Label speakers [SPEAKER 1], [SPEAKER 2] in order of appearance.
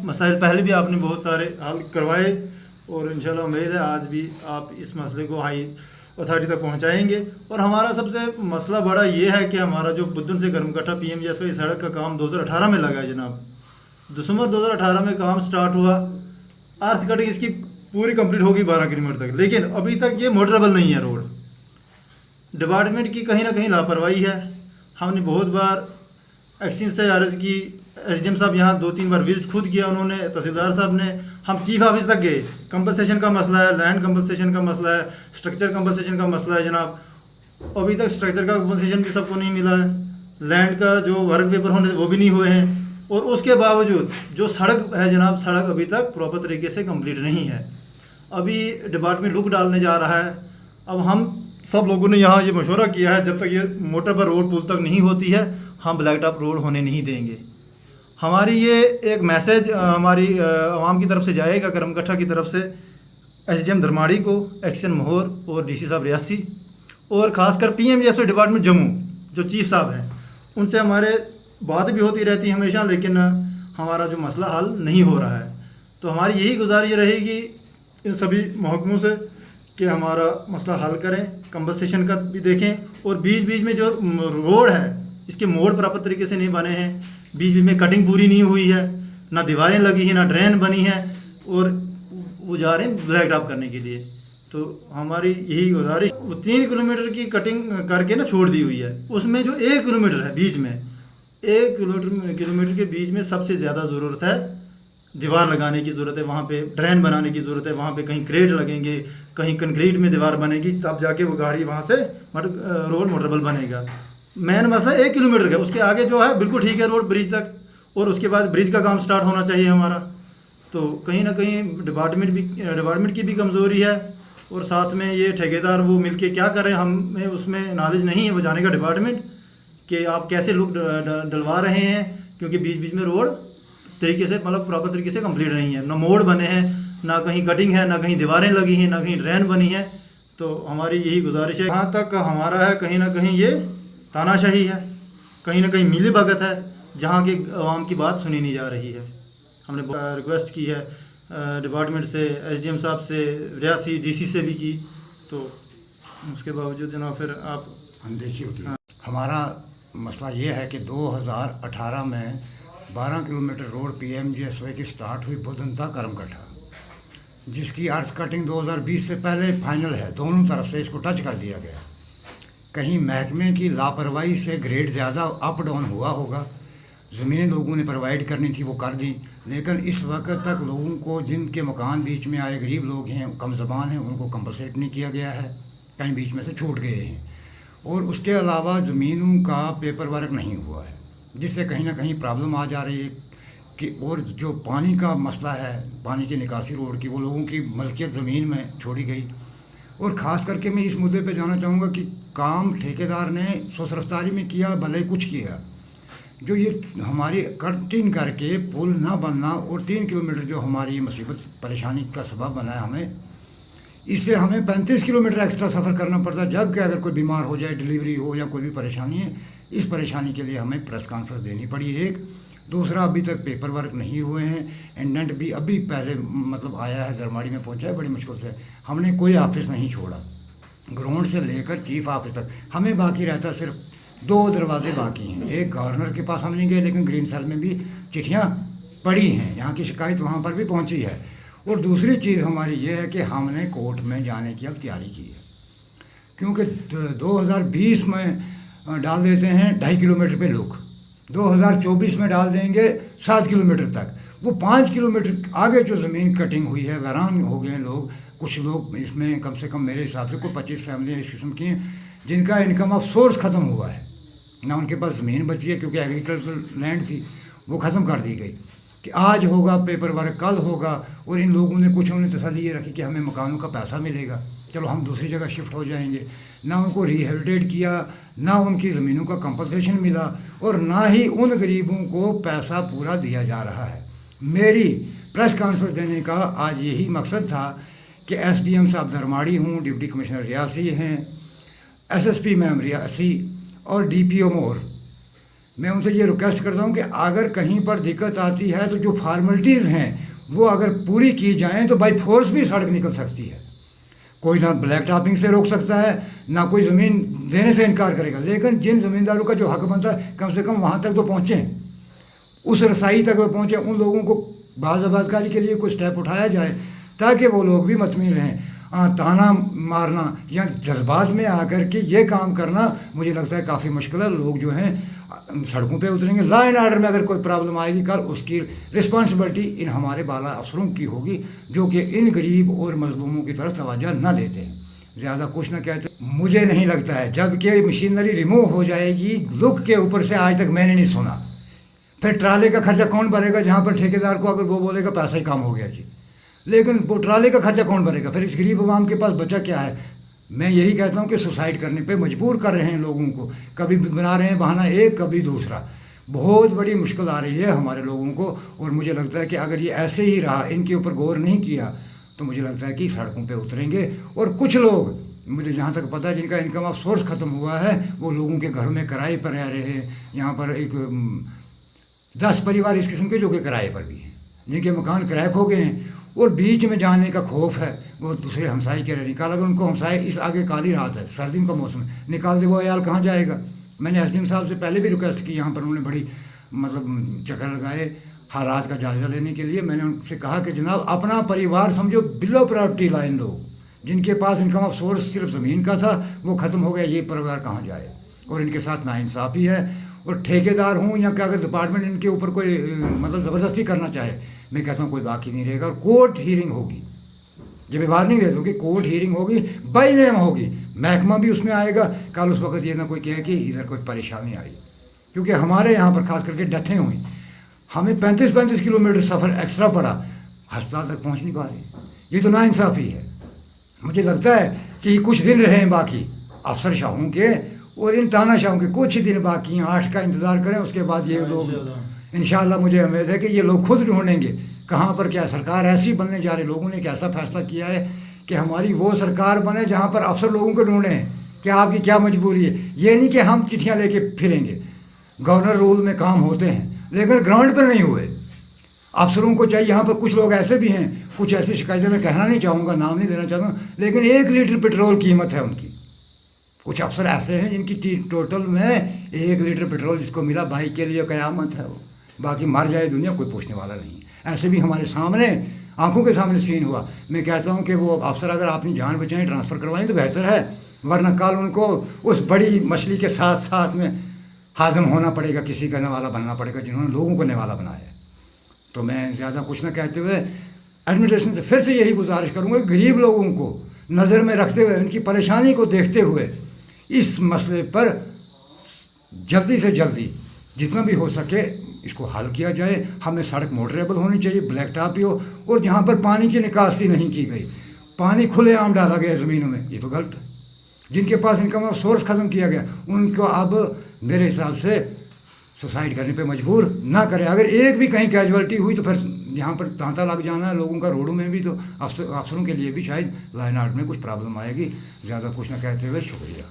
[SPEAKER 1] मसाइल पहले भी आपने बहुत सारे हल करवाए और इंशाल्लाह उम्मीद है आज भी आप इस मसले को हाई अथॉरिटी तक पहुंचाएंगे। और हमारा सबसे मसला बड़ा ये है कि हमारा जो बुद्धन से गर्मकट्टा PMGSY सड़क का काम 2018 में लगा है जनाब। दिसंबर 2018 में काम स्टार्ट हुआ, अर्थ कटिंग इसकी पूरी कंप्लीट होगी 12 किलोमीटर तक, लेकिन अभी तक ये मोटरेबल नहीं है रोड। डिपार्टमेंट की कहीं ना कहीं लापरवाही है। हमने बहुत बार एक्सचेंज से अर्ज की, SDM साहब यहाँ 2-3 बार विजिट खुद किया उन्होंने, तहसीलदार साहब ने, हम चीफ ऑफिस तक गए। कंपनसेशन का मसला है, लैंड कंपनसेशन का मसला है, स्ट्रक्चर कंपनसेशन का मसला है जनाब। अभी तक स्ट्रक्चर का कंपनसेशन भी सबको नहीं मिला है, लैंड का जो वर्क पेपर होने वो भी नहीं हुए हैं। और उसके बावजूद जो सड़क है जनाब, सड़क अभी तक प्रॉपर तरीके से कंप्लीट नहीं है। अभी डिपार्टमेंट रुक डालने जा रहा है। अब हम सब लोगों ने यहाँ ये मशवरा किया है, जब तक ये मोटर पर रोड पुल तक नहीं होती है हम ब्लैक टॉप रोड होने नहीं देंगे। हमारी ये एक मैसेज हमारी आवाम की तरफ से जाएगा, गर्मकट्टा की तरफ से SDM धरमाड़ी को, एक्शन मोहर और DC साहब रियासी और ख़ासकर PMGSY डिपार्टमेंट जम्मू जो चीफ साहब हैं, उनसे हमारे बात भी होती रहती है हमेशा, लेकिन हमारा जो मसला हल नहीं हो रहा है। तो हमारी यही गुजारिश रहेगी इन सभी महकमों से कि हमारा मसला हल करें, कंपनसेशन का भी देखें। और बीच बीच में जो रोड है इसके मोड़ प्रॉपर तरीके से नहीं बने हैं, बीच बीच में कटिंग पूरी नहीं हुई है, ना दीवारें लगी हैं, ना ड्रेन बनी है, और वो जा रहे हैं ब्लैक टॉप करने के लिए। तो हमारी यही गुजारिश, वो 3 किलोमीटर की कटिंग करके ना छोड़ दी हुई है, उसमें जो 1 किलोमीटर है बीच में, 1 किलोमीटर के बीच में सबसे ज़्यादा ज़रूरत है दीवार लगाने की ज़रूरत है, वहाँ पे ड्रेन बनाने की ज़रूरत है, वहाँ पे कहीं क्रेट लगेंगे, कहीं कंक्रीट में दीवार बनेगी, तब जाके वो गाड़ी वहाँ से रोड मोटरेबल बनेगा। मेन मसला 1 किलोमीटर का, उसके आगे जो है बिल्कुल ठीक है रोड ब्रिज तक, और उसके बाद ब्रिज का काम स्टार्ट होना चाहिए हमारा। तो कहीं ना कहीं डिपार्टमेंट की भी कमज़ोरी है, और साथ में ये ठेकेदार वो मिलके क्या करें, हमें उसमें नॉलेज नहीं है वो जाने का डिपार्टमेंट कि आप कैसे लुक डलवा रहे हैं, क्योंकि बीच बीच में रोड तरीके से मतलब प्रॉपर तरीके से कंप्लीट नहीं है, ना मोड़ बने हैं, ना कहीं कटिंग है, ना कहीं दीवारें लगी हैं, ना कहीं ड्रेन बनी है। तो हमारी यही गुजारिश है, जहाँ तक हमारा है कहीं ना कहीं ये तानाशाही है, कहीं ना कहीं मिली भगत है, जहाँ की आवाम की बात सुनी नहीं जा रही है। हमने रिक्वेस्ट की है डिपार्टमेंट से, SDM साहब से, रियासी DC से भी की, तो उसके बावजूद जनाब फिर आप
[SPEAKER 2] देखिए हमारा मसला ये है कि 2018 में 12 किलोमीटर रोड PMGSY की स्टार्ट हुई बुधनता करमकट्टा, जिसकी अर्थ कटिंग 2020 से पहले फाइनल है, दोनों तरफ से इसको टच कर दिया गया। कहीं महकमे की लापरवाही से ग्रेड ज़्यादा अप डाउन हुआ होगा, ज़मीनें लोगों ने प्रोवाइड करनी थी वो कर दी, लेकिन इस वक्त तक लोगों को जिनके मकान बीच में आए, गरीब लोग हैं, कम ज़बान हैं, उनको कंपनसेट नहीं किया गया है, कहीं बीच में से छूट गए हैं। और उसके अलावा ज़मीनों का पेपर वर्क नहीं हुआ है, जिससे कहीं ना कहीं प्रॉब्लम आ जा रही है कि, और जो पानी का मसला है, पानी की निकासी रोड की, वो लोगों की मलकियत ज़मीन में छोड़ी गई। और ख़ास करके मैं इस मुद्दे पे जाना चाहूँगा कि काम ठेकेदार ने सोच रफ्तारी में किया, भले कुछ किया, जो ये हमारी कटिंग करके पुल ना बनना और 3 किलोमीटर जो हमारी मुसीबत परेशानी का सबब बना है हमें, इससे हमें 35 किलोमीटर एक्स्ट्रा सफ़र करना पड़ता है। जबकि अगर कोई बीमार हो जाए, डिलीवरी हो या कोई भी परेशानी है, इस परेशानी के लिए हमें प्रेस कॉन्फ्रेंस देनी पड़ी। एक दूसरा, अभी तक पेपर वर्क नहीं हुए हैं, इंडेंट भी अभी पहले मतलब आया है, धरमाड़ी में पहुंचा है बड़ी मुश्किल से। हमने कोई ऑफिस नहीं छोड़ा, ग्राउंड से लेकर चीफ ऑफिस तक हमें बाकी रहता है, सिर्फ 2 दरवाजे बाकी हैं। एक गवर्नर के पास हम नहीं गए, लेकिन ग्रीन सेल में भी चिट्ठियाँ पड़ी हैं, यहाँ की शिकायत वहाँ पर भी पहुँची है। और दूसरी चीज़ हमारी ये है कि हमने कोर्ट में जाने की अब तैयारी की है, क्योंकि 2020 में डाल देते हैं 2.5 किलोमीटर पे लोग, 2024 में डाल देंगे 7 किलोमीटर तक। वो 5 किलोमीटर आगे जो ज़मीन कटिंग हुई है, वैरान हो गए लोग, कुछ लोग इसमें कम से कम मेरे हिसाब से कोई 25 फैमिलियाँ इस किस्म की हैं जिनका इनकम ऑफ सोर्स ख़त्म हुआ है, ना उनके पास ज़मीन बची है, क्योंकि एग्रीकल्चर लैंड थी वो ख़त्म कर दी गई कि आज होगा पेपर वर्क, कल होगा। और इन लोगों ने कुछ उन्होंने तसल्ली ये रखी कि हमें मकानों का पैसा मिलेगा, चलो हम दूसरी जगह शिफ्ट हो जाएंगे। ना उनको रिहेबिलिटेट किया, ना उनकी ज़मीनों का कंपनसेशन मिला, और ना ही उन गरीबों को पैसा पूरा दिया जा रहा है। मेरी प्रेस कॉन्फ्रेंस देने का आज यही मकसद था कि SDM साहब धरमाड़ी हूँ, डिप्टी कमिश्नर रियासी हैं, SSP मैम रियासी और DPO मोर, मैं उनसे ये रिक्वेस्ट करता हूँ कि अगर कहीं पर दिक्कत आती है तो जो फॉर्मेलिटीज़ हैं वो अगर पूरी की जाएं तो बाई फोर्स भी सड़क निकल सकती है। कोई ना ब्लैक टॉपिंग से रोक सकता है, ना कोई ज़मीन देने से इनकार करेगा, लेकिन जिन ज़मींदारों का जो हक बनता है कम से कम वहाँ तक तो पहुँचें, उस रसाई तक वो पहुँचें। उन लोगों को बाज़ाबादकारी के लिए कोई स्टेप उठाया जाए ताकि वो लोग भी मतमीन रहें। ताना मारना या जज्बात में आकर के ये काम करना मुझे लगता है काफ़ी मुश्किल है। लोग जो हैं सड़कों पे उतरेंगे। लॉ एंड ऑर्डर में अगर कोई प्रॉब्लम आएगी कल उसकी रिस्पॉन्सिबिलिटी इन हमारे बाला अफसरों की होगी जो कि इन गरीब और मजलूमों की तरफ तवज्जो न देते हैं। ज़्यादा कुछ ना कहते मुझे नहीं लगता है। जबकि मशीनरी रिमूव हो जाएगी लुक के ऊपर से आज तक मैंने नहीं सुना। फिर ट्राले का खर्चा कौन भरेगा? जहाँ पर ठेकेदार को अगर वो बोलेगा पैसा ही काम हो गया जी, लेकिन वो ट्राले का खर्चा कौन भरेगा? फिर इस गरीब आवाम के पास बचा क्या है? मैं यही कहता हूँ कि सुसाइड करने पे मजबूर कर रहे हैं लोगों को। कभी बना रहे हैं बहाना एक, कभी दूसरा। बहुत बड़ी मुश्किल आ रही है हमारे लोगों को। और मुझे लगता है कि अगर ये ऐसे ही रहा, इनके ऊपर गौर नहीं किया, तो मुझे लगता है कि सड़कों पे उतरेंगे। और कुछ लोग, मुझे जहाँ तक पता है, जिनका इनकम ऑफ सोर्स ख़त्म हुआ है, वो लोगों के घरों में किराए पर रह रहे हैं। यहाँ पर एक 10 परिवार इस किस्म के जो कि किराए पर भी हैं, जिनके मकान क्रैक हो गए हैं और बीच में जाने का खौफ है। वो दूसरे हमसाई के रहे निकाल, अगर उनको हमसाई इस आगे काली रात है, सर्दियों का मौसम है, निकाल दे, वो अयाल कहाँ जाएगा? मैंने एसडीएम साहब से पहले भी रिक्वेस्ट की, यहाँ पर उन्होंने बड़ी मतलब चक्कर लगाए हालात का जायज़ा लेने के लिए। मैंने उनसे कहा कि जनाब अपना परिवार समझो बिलो प्रॉपर्टी लाइन लोग, जिनके पास इनकम ऑफ सोर्स सिर्फ ज़मीन का था वो ख़त्म हो गया, ये परिवार कहाँ जाए? और इनके साथ नाइंसाफ़ी है। और ठेकेदार हूँ या क्या, अगर डिपार्टमेंट इनके ऊपर कोई मतलब ज़बरदस्ती करना चाहे, मैं कहता हूँ कोई बाकी नहीं रहेगा। और कोर्ट हीयरिंग होगी, ये मैं वार्निंग दे दूँ कि कोर्ट हीयरिंग होगी, बाई नेम होगी, महकमा भी उसमें आएगा। कल उस वक्त ये ना कोई कहे कि इधर कोई परेशानी आई, क्योंकि हमारे यहाँ पर खास करके डेथें हुई, हमें 35-35 किलोमीटर सफ़र एक्स्ट्रा पड़ा, अस्पताल तक पहुँच नहीं पा रहे। ये तो नाइंसाफ़ी है। मुझे लगता है कि कुछ दिन रहे बाकी अफसर शाहों के और इन तानाशाहों के, कुछ ही दिन बाकी हैं, 8 का इंतज़ार करें। उसके बाद ये लोग इंशाअल्लाह, मुझे उम्मीद है कि ये लोग खुद ढूंढेंगे कहाँ पर क्या सरकार ऐसी बनने जा रही। लोगों ने एक ऐसा फैसला किया है कि हमारी वो सरकार बने जहाँ पर अफसर लोगों को ढूंढें कि आपकी क्या मजबूरी है। ये नहीं कि हम चिट्ठियाँ लेके फिरेंगे। गवर्नर रूल में काम होते हैं लेकिन ग्राउंड पर नहीं हुए। अफसरों को चाहिए, यहाँ पर कुछ लोग ऐसे भी हैं, कुछ ऐसी शिकायतें मैं कहना नहीं चाहूँगा, नाम नहीं लेना चाहूँगा, लेकिन 1 लीटर पेट्रोल कीमत है उनकी। कुछ अफसर ऐसे हैं जिनकी टोटल में 1 लीटर पेट्रोल जिसको मिला भाई के लिए क़यामत है वो, बाकी मर जाए दुनिया कोई पूछने वाला नहीं। ऐसे भी हमारे सामने आंखों के सामने सीन हुआ। मैं कहता हूँ कि वो अफसर अगर अपनी जान बचाएं, ट्रांसफ़र करवाएं तो बेहतर है, वरना कल उनको उस बड़ी मछली के साथ साथ में हाज़म होना पड़ेगा, किसी का नवाला बनना पड़ेगा जिन्होंने लोगों को नवाला बनाया है। तो मैं ज़्यादा कुछ ना कहते हुए एडमिनिस्ट्रेशन से फिर से यही गुजारिश करूँगा कि गरीब लोगों को नज़र में रखते हुए, उनकी परेशानी को देखते हुए इस मसले पर जल्दी से जल्दी जितना भी हो सके इसको हल किया जाए। हमें सड़क मोटरेबल होनी चाहिए, ब्लैक टॉप ही हो, और जहाँ पर पानी की निकासी नहीं की गई, पानी खुलेआम डाला गया ज़मीनों में, ये तो गलत है। जिनके पास इनकम ऑफ सोर्स ख़त्म किया गया उनको अब मेरे हिसाब से सुसाइड करने पे मजबूर ना करें। अगर एक भी कहीं कैजुअलिटी हुई तो फिर यहाँ पर तांता लग जाना है लोगों का रोडों में भी, तो अफसरों के लिए भी शायद लाइन आर्ट में कुछ प्रॉब्लम आएगी। ज़्यादा कुछ ना कहते हुए शुक्रिया।